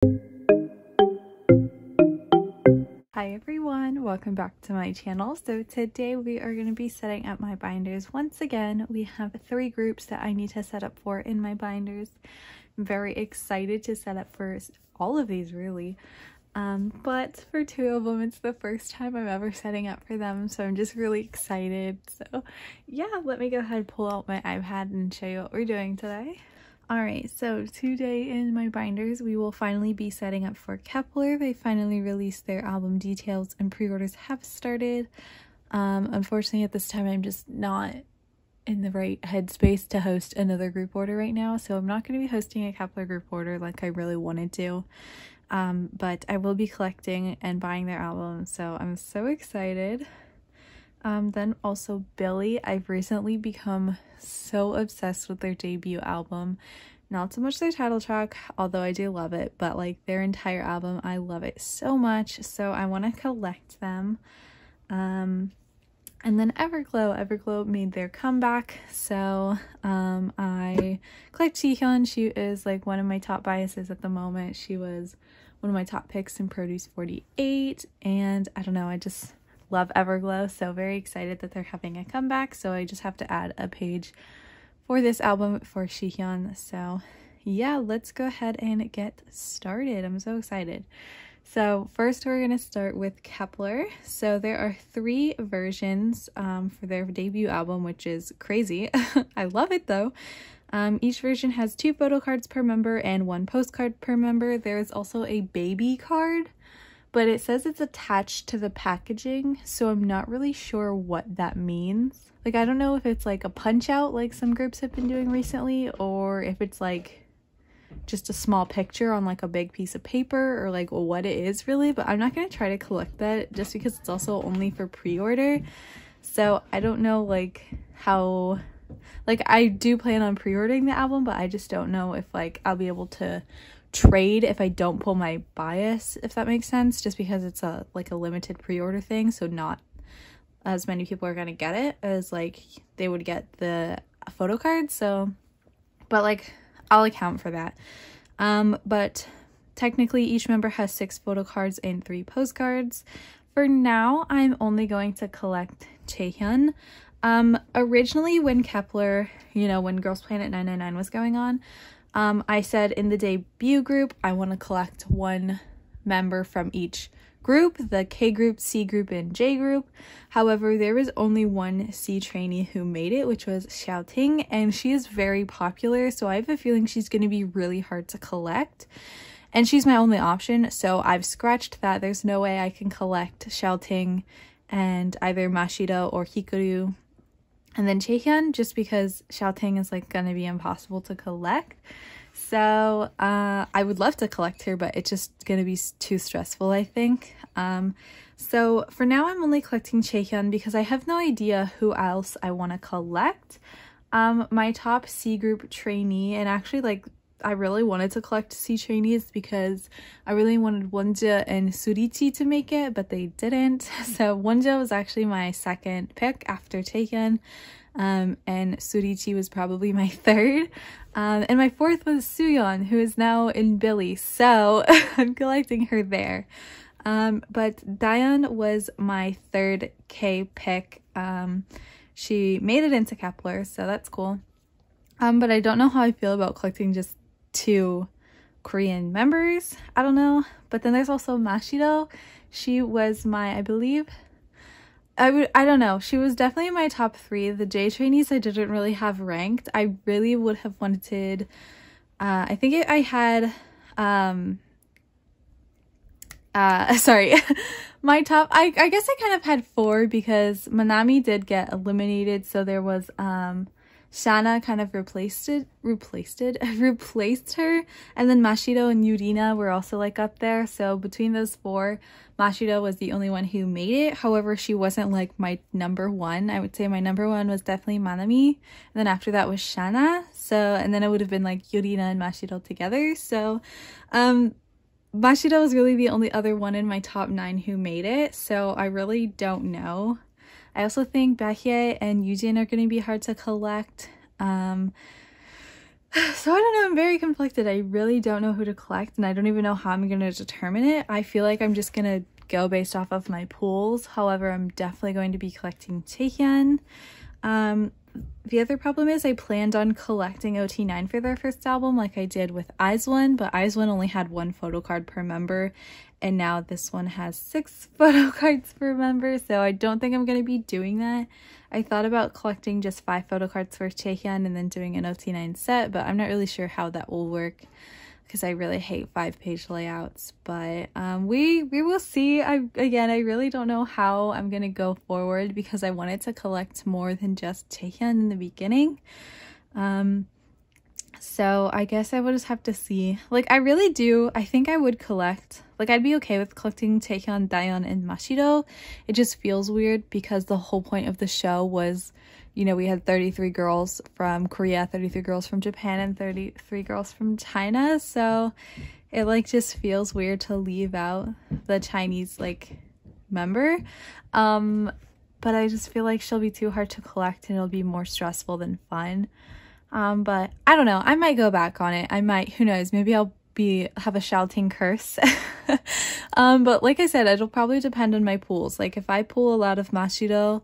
Hi everyone, welcome back to my channel. So today we are going to be setting up my binders. Once again, we have 3 groups that I need to set up for in my binders. I'm very excited to set up for all of these really. But for 2 of them, it's the first time I'm ever setting up for them, so I'm just really excited. So yeah, let me go ahead and pull out my iPad and show you what we're doing today. Alright, so today in my binders, we will finally be setting up for Kep1er. They finally released their album details and pre-orders have started. Unfortunately, at this time, I'm just not in the right headspace to host another group order right now, so I'm not going to be hosting a Kep1er group order like I really wanted to. But I will be collecting and buying their album, so I'm so excited. Then also Billlie. I've recently become so obsessed with their debut album. Not so much their title track, although I do love it, but like their entire album, I love it so much, so I want to collect them. And then Everglow made their comeback, so I collect Jihyun. She is like one of my top biases at the moment. She was one of my top picks in Produce 48, and I don't know, I just love Everglow, so very excited that they're having a comeback. So I just have to add a page for this album for Jihyun. So yeah, let's go ahead and get started. I'm so excited. So first we're going to start with Kep1er. So there are 3 versions for their debut album, which is crazy. I love it though. Each version has 2 photo cards per member and 1 postcard per member. There is also a baby card, but it says it's attached to the packaging, so I'm not really sure what that means. Like, I don't know if it's like a punch out like some groups have been doing recently, or if it's like just a small picture on like a big piece of paper, or like what it is really, but I'm not going to try to collect that just because it's also only for pre-order. So I don't know like how, like I do plan on pre-ordering the album, but I just don't know if like I'll be able to trade if I don't pull my bias, if that makes sense, just because it's a like a limited pre-order thing, so not as many people are gonna get it as like they would get the photo card. So but like I'll account for that. But technically each member has 6 photo cards and 3 postcards. For now, I'm only going to collect Jihyun. Originally when Kep1er, you know, when Girls Planet 999 was going on, I said in the debut group, I want to collect 1 member from each group, the K group, C group, and J group. However, there was only 1 C trainee who made it, which was Xiaoting, and she is very popular, so I have a feeling she's going to be really hard to collect. And she's my only option, so I've scratched that. There's no way I can collect Xiaoting and either Mashido or Hikaru. And then Jihyun, just because Xiaoting is like gonna be impossible to collect. So I would love to collect her, but it's just gonna be too stressful, I think. So for now I'm only collecting Jihyun because I have no idea who else I want to collect. My top C group trainee, and actually like I really wanted to collect C trainees because I really wanted Wonja and Surichi to make it, but they didn't. So Wonja was actually my 2nd pick after Jihyun, and Surichi was probably my 3rd. And my 4th was Suyeon, who is now in Billlie, so I'm collecting her there. But Dayeon was my 3rd K pick. She made it into Kep1er, so that's cool. But I don't know how I feel about collecting just 2 Korean members. I don't know. But then there's also Mashido. She was my, I believe, I don't know. She was definitely my top 3. The J trainees I didn't really have ranked. I really would have wanted, I think I had, sorry, my top, I guess I kind of had 4 because Manami did get eliminated. So there was, Shana kind of replaced her, and then Mashido and Yurina were also like up there. So between those 4, Mashido was the only one who made it. However, she wasn't like my number 1. I would say my number 1 was definitely Manami, and then after that was Shana. So, and then it would have been like Yurina and Mashido together. So Mashido was really the only other one in my top 9 who made it. So I really don't know. I also think Baekhyun and Yujin are going to be hard to collect. So I don't know, I'm very conflicted. I really don't know who to collect, and I don't even know how I'm going to determine it. I feel like I'm just going to go based off of my pools. However, I'm definitely going to be collecting Taehyun. The other problem is I planned on collecting OT9 for their first album like I did with IZ*ONE, but IZ*ONE only had 1 photo card per member, and now this one has 6 photo cards per member, so I don't think I'm going to be doing that. I thought about collecting just 5 photo cards for Taehyun and then doing an OT9 set, but I'm not really sure how that will work because I really hate 5-page layouts. But we will see. I really don't know how I'm gonna go forward because I wanted to collect more than just Taehyun in the beginning. So I guess I will just have to see. Like, I think I would collect, like, I'd be okay with collecting Taehyun, Daeyeon, and Mashido. It just feels weird because the whole point of the show was, you know, we had 33 girls from Korea, 33 girls from Japan, and 33 girls from China. So it, like, just feels weird to leave out the Chinese, like, member. But I just feel like she'll be too hard to collect and it'll be more stressful than fun. But I don't know, I might go back on it. I might, who knows, maybe I'll have a shouting curse. But like I said, it'll probably depend on my pools. Like, if I pool a lot of Mashido,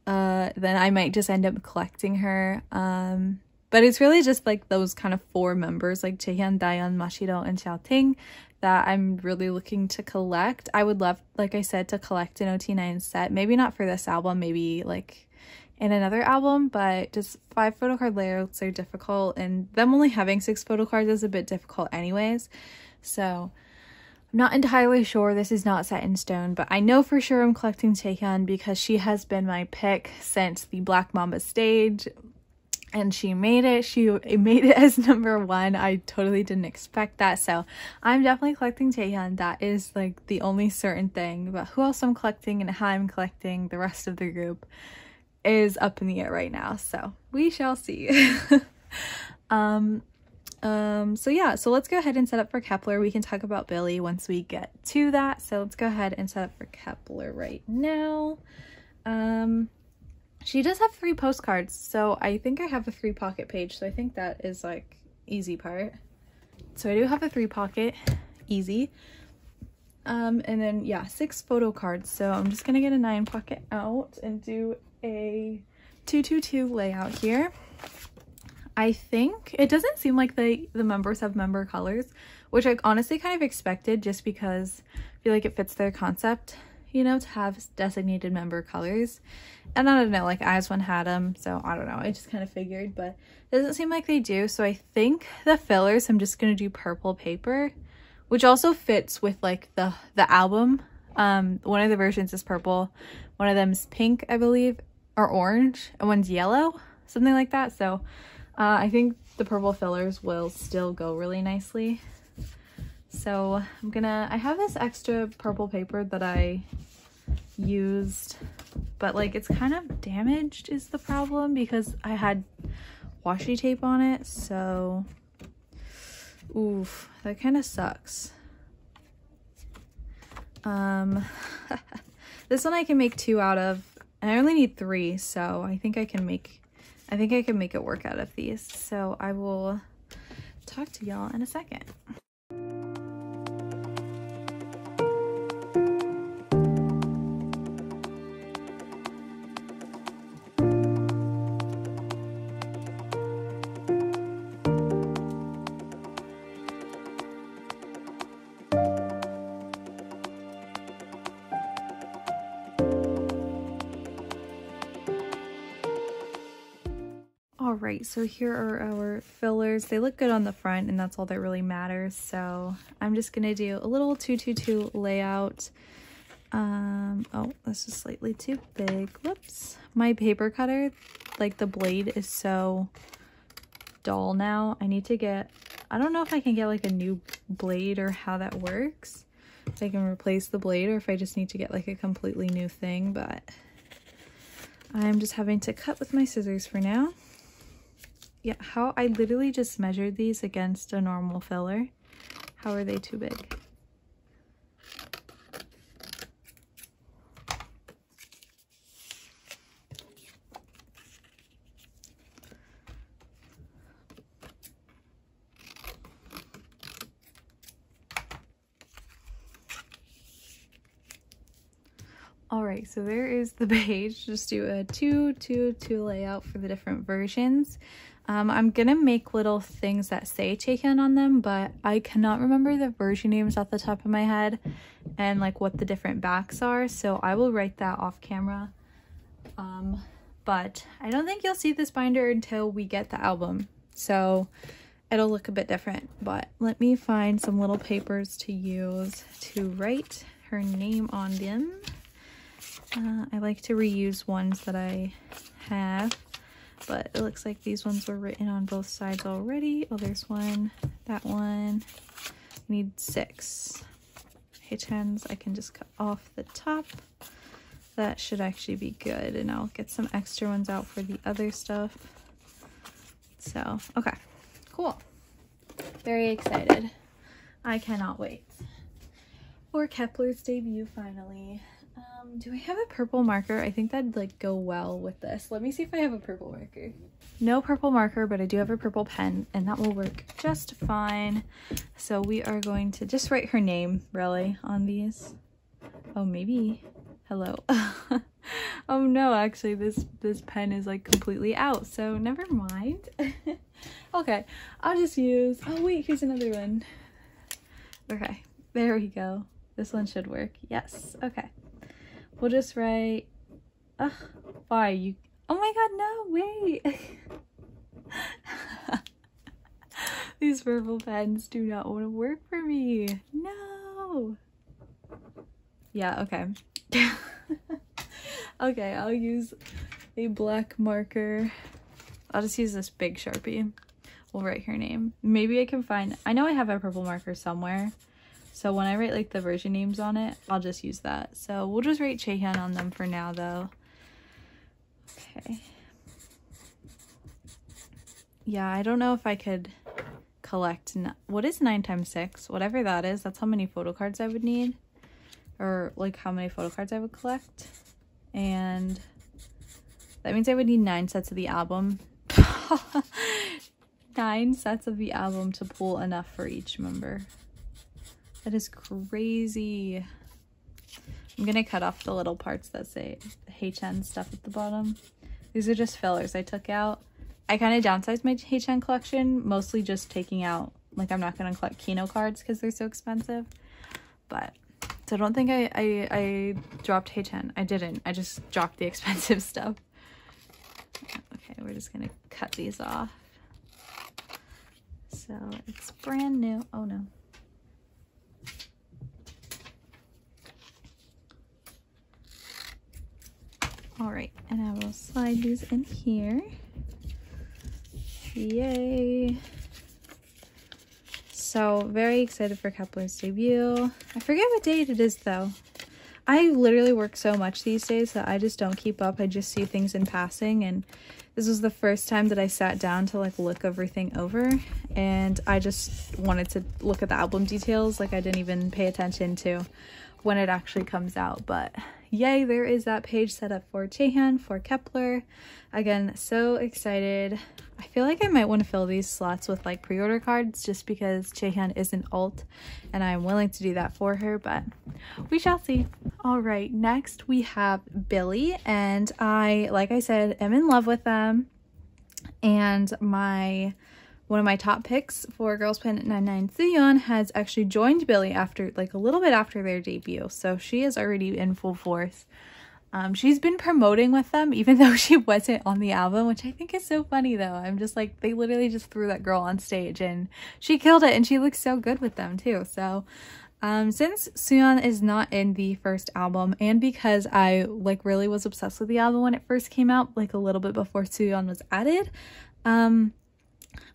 then I might just end up collecting her. But it's really just like those kind of 4 members, like Taehyun, Daeyeon, Mashido, and Xiaoting, that I'm really looking to collect. I would love, like I said, to collect an OT9 set. Maybe not for this album, maybe like in another album, but just 5 photo card layouts are difficult, and them only having 6 photo cards is a bit difficult anyways. So I'm not entirely sure. This is not set in stone, but I know for sure I'm collecting Taehyun because she has been my pick since the Black Mamba stage, and she made it. She made it as #1. I totally didn't expect that, so I'm definitely collecting Taehyun. That is like the only certain thing. But who else I'm collecting and how I'm collecting the rest of the group is up in the air right now, so we shall see. So yeah, so let's go ahead and set up for Kep1er. We can talk about Billlie once we get to that, so let's go ahead and set up for Kep1er right now. She does have 3 postcards, so I think I have a 3 pocket page, so I think that is like easy part. So I do have a 3 pocket, easy. And then yeah, 6 photo cards, so I'm just gonna get a 9 pocket out and do a 222 layout here. I think it doesn't seem like the members have member colors, which I honestly kind of expected just because I feel like it fits their concept, you know, to have designated member colors. And I don't know, like IZ*ONE had them, so I don't know, I just kind of figured, but it doesn't seem like they do. So I think the fillers, I'm just gonna do purple paper, which also fits with like the album. One of the versions is purple, one of them's pink, I believe, or orange, and one's yellow, something like that. So I think the purple fillers will still go really nicely. So I have this extra purple paper that I used, but like it's kind of damaged is the problem because I had washi tape on it, so oof, that kind of sucks. This one I can make 2 out of, and I only need 3, so I think I can make it work out of these. So I will talk to y'all in a second. Alright, so here are our fillers. They look good on the front, and that's all that really matters. So I'm just gonna do a little 222 layout. Oh, this is slightly too big. Whoops. My paper cutter, like the blade is so dull now. I don't know if I can get like a new blade or how that works. If I can replace the blade or if I just need to get like a completely new thing, but I'm just having to cut with my scissors for now. Yeah, I literally just measured these against a normal filler. How are they too big? All right, so there is the page. Just do a 2-2-2 layout for the different versions. I'm gonna make little things that say Chaehyun on them, but I cannot remember the version names off the top of my head and like what the different backs are, so I will write that off camera. But I don't think you'll see this binder until we get the album, so it'll look a bit different. But let me find some little papers to use to write her name on them. I like to reuse ones that I have, but it looks like these ones were written on both sides already. Oh, there's one, that one. I need 6 H-hands. I can just cut off the top. That should actually be good, and I'll get some extra ones out for the other stuff. So, okay, cool. Very excited. I cannot wait for Kep1er's debut finally. Do I have a purple marker? I think that'd like go well with this. Let me see if I have a purple marker. No purple marker, but I do have a purple pen, and that will work just fine. So we are going to just write her name really on these. Oh, maybe hello. Oh no, actually this pen is like completely out, so never mind. Okay, I'll just use, oh wait, here's another one. Okay, there we go. This one should work. Yes, okay. We'll just write, ugh, why you, oh my god, no, wait. These purple pens do not want to work for me. No. Yeah, okay. Okay, I'll use a black marker. I'll just use this big Sharpie. We'll write her name. Maybe I can find, I know I have a purple marker somewhere. So when I write like the version names on it, I'll just use that. So we'll just write Chaehyun on them for now though. Okay. Yeah, I don't know if I could collect, what is 9 times 6? Whatever that is, that's how many photo cards I would need. Or like how many photo cards I would collect. And that means I would need 9 sets of the album. 9 sets of the album to pull enough for each member. That is crazy. I'm gonna cut off the little parts that say HN stuff at the bottom. These are just fillers I took out. I kind of downsized my HN collection, mostly just taking out, like I'm not gonna collect Kino cards because they're so expensive. But, so don't think I dropped HN. I didn't. I just dropped the expensive stuff. Okay, we're just gonna cut these off. So it's brand new. Oh no. All right, and I will slide these in here. Yay. So very excited for Kep1er's debut. I forget what date it is though. I literally work so much these days that I just don't keep up. I just see things in passing, and this was the first time that I sat down to like look everything over, and I just wanted to look at the album details. Like I didn't even pay attention to when it actually comes out, but yay, there is that page set up for Chaehyun, for Kep1er. Again, so excited. I feel like I might want to fill these slots with like pre-order cards just because Chaehyun is an alt and I'm willing to do that for her, but we shall see. All right, next we have Billlie, and I, like I said, am in love with them. And one of my top picks for Girls Planet 99, Suyeon, has actually joined Billlie after, like a little bit after their debut. So she is already in full force. She's been promoting with them even though she wasn't on the album, which I think is so funny though. I'm just like, they literally just threw that girl on stage and she killed it, and she looks so good with them too. So since Suyeon is not in the first album, and because I like really was obsessed with the album when it first came out, like a little bit before Suyeon was added,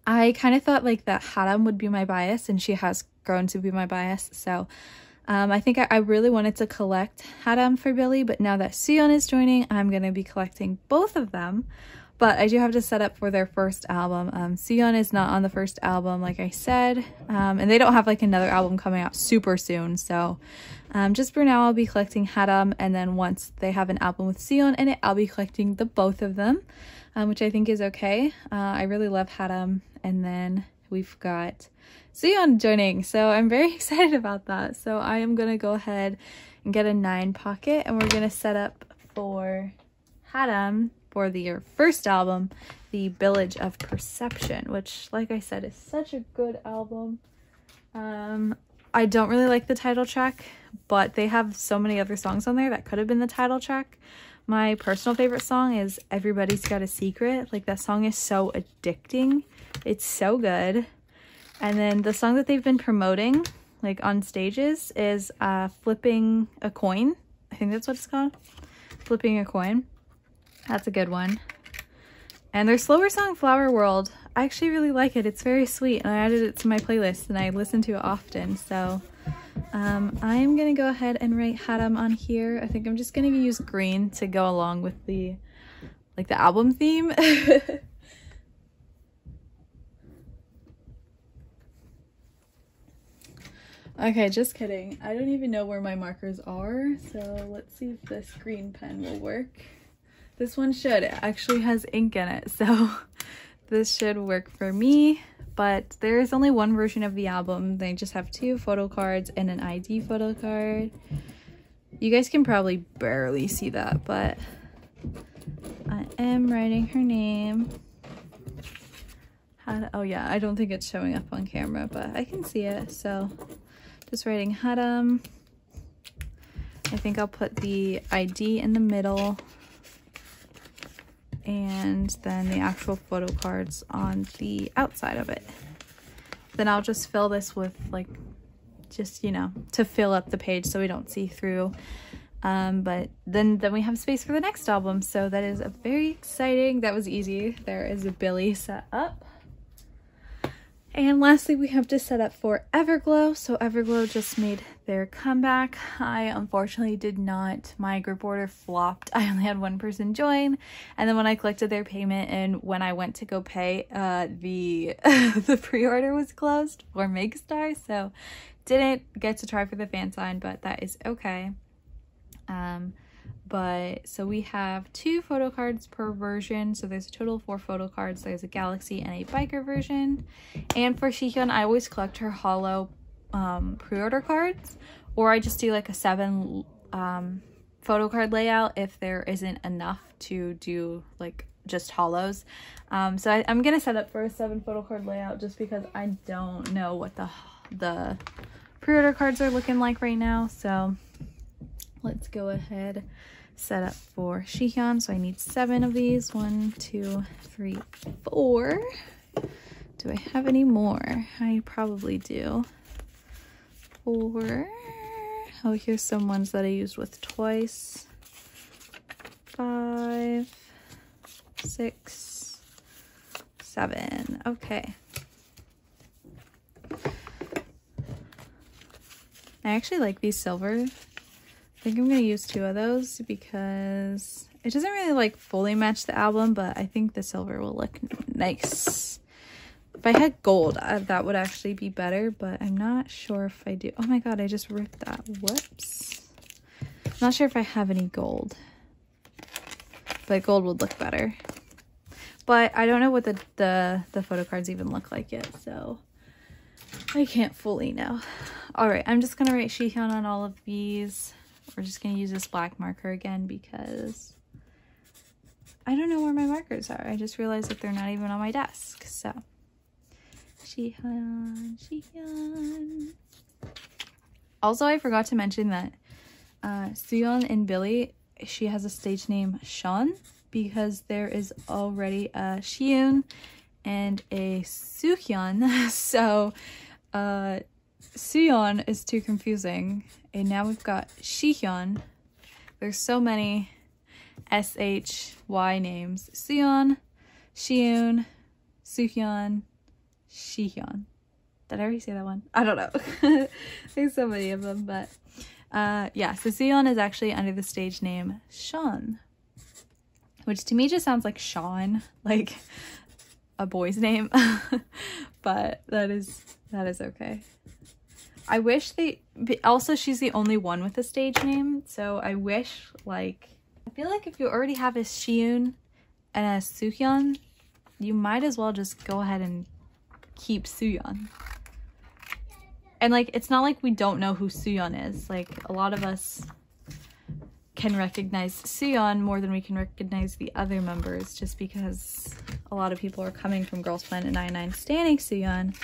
I kind of thought like that Haram would be my bias, and she has grown to be my bias. So I think I really wanted to collect Haram for Billlie, but now that Suyeon is joining, I'm going to be collecting both of them. But I do have to set up for their first album. Suyeon is not on the first album, like I said, and they don't have like another album coming out super soon. So just for now, I'll be collecting Haram, and then once they have an album with Suyeon in it, I'll be collecting the both of them, which I think is okay. I really love Haram. And then we've got Suyeon joining, so I'm very excited about that. So I am gonna go ahead and get a 9 pocket, and we're gonna set up for Haram for their first album, The Village of Perception, which, like I said, is such a good album. I don't really like the title track, but they have so many other songs on there that could have been the title track. My personal favorite song is Everybody's Got a Secret. Like, that song is so addicting. It's so good. And then the song that they've been promoting, like, on stages is Flipping a Coin. I think that's what it's called. Flipping a Coin. That's a good one. And their slower song, Flower World, I actually really like it. It's very sweet, and I added it to my playlist, and I listen to it often. So I'm gonna go ahead and write Haram on here. I think I'm just gonna use green to go along with the, like, the album theme. Okay, just kidding. I don't even know where my markers are, so let's see if this green pen will work. This one should. It actually has ink in it, so this should work for me. But there is only one version of the album. They just have 2 photo cards and an ID photo card. You guys can probably barely see that, but I am writing her name. Oh yeah, I don't think it's showing up on camera, but I can see it, so just writing Haram. I think I'll put the ID in the middle, and then the actual photo cards on the outside of it. Then I'll just fill this with, like, just, you know, to fill up the page so we don't see through. But then we have space for the next album, so that is a very exciting. That was easy. There is a Billlie Set Up. And lastly, we have to set up for Everglow. So Everglow just made their comeback. I unfortunately did not. My group order flopped. I only had 1 person join. And then when I collected their payment and when I went to go pay, the pre-order was closed for Megastar. So didn't get to try for the fan sign, but that is okay. But so we have 2 photo cards per version, so there's a total of 4 photo cards. There's a Galaxy and a Biker version. And for Shihyun, I always collect her holo pre-order cards, or I just do like a 7 photo card layout if there isn't enough to do like just holos. So I'm gonna set up for a 7 photo card layout just because I don't know what the pre-order cards are looking like right now. So let's go ahead, set up for Shihyun. So I need 7 of these. 1, 2, 3, 4. Do I have any more? I probably do. 4. Oh, here's some ones that I used with twice. 5, 6, 7. Okay. I actually like these silver. I think I'm going to use 2 of those because it doesn't really like fully match the album, but I think the silver will look nice. If I had gold, that would actually be better, but I'm not sure if I do. Oh my god, I just ripped that. Whoops. I'm not sure if I have any gold, but gold would look better. But I don't know what the photo cards even look like yet, so I can't fully know. Alright, I'm just going to write Shihyun on all of these. We're just going to use this black marker again because I don't know where my markers are. I just realized that they're not even on my desk. So, Shihyun, Shihyun. Also, I forgot to mention that Suyeon and Billlie, she has a stage name Sean because there is already a Shihyun and a Suhyun. So, Suyeon is too confusing. And now we've got Shihyun. There's so many SHY names. Suyeon, Shihyun, Suhyun, Shihyun. Did I already say that one? I don't know. There's so many of them, but yeah, so Suyeon is actually under the stage name Sean, which to me just sounds like Sean, like a boy's name, but that is okay. I wish also she's the only one with a stage name, so I wish, like, I feel like if you already have a Shihyun and a Suhyun, you might as well just go ahead and keep Suyeon. And like, it's not like we don't know who Suyeon is. Like, a lot of us can recognize Suyeon more than we can recognize the other members, just because a lot of people are coming from Girls Planet 99 standing Suyeon.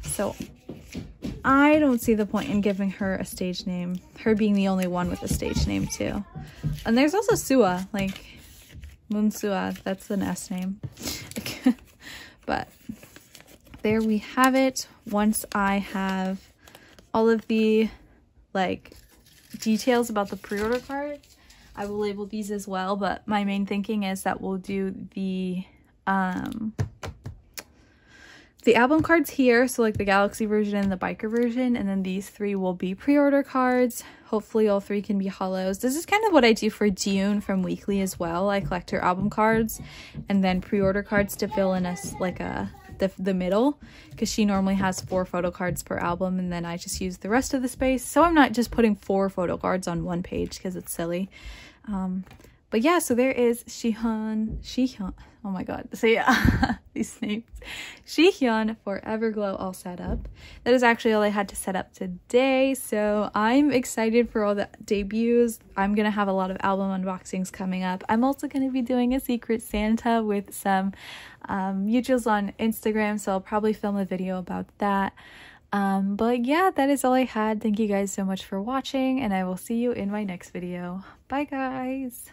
So I don't see the point in giving her a stage name, her being the only one with a stage name too. And there's also Sua, like Moon Sua, that's an S name. But there we have it. Once I have all of the like details about the pre-order cards, I will label these as well, but my main thinking is that we'll do the album cards here, so like the Galaxy version and the Biker version, and then these three will be pre-order cards. Hopefully all three can be holos. This is kind of what I do for June from Weekly as well. I collect her album cards and then pre-order cards to fill in us like the middle, because she normally has 4 photo cards per album, and then I just use the rest of the space, so I'm not just putting 4 photo cards on one page because it's silly. But yeah, so there is Shihyun, oh my god, so yeah, these names, Shihyun for Everglow all set up. That is actually all I had to set up today, so I'm excited for all the debuts. I'm gonna have a lot of album unboxings coming up. I'm also gonna be doing a Secret Santa with some mutuals on Instagram, so I'll probably film a video about that. But yeah, that is all I had. Thank you guys so much for watching, and I will see you in my next video. Bye guys!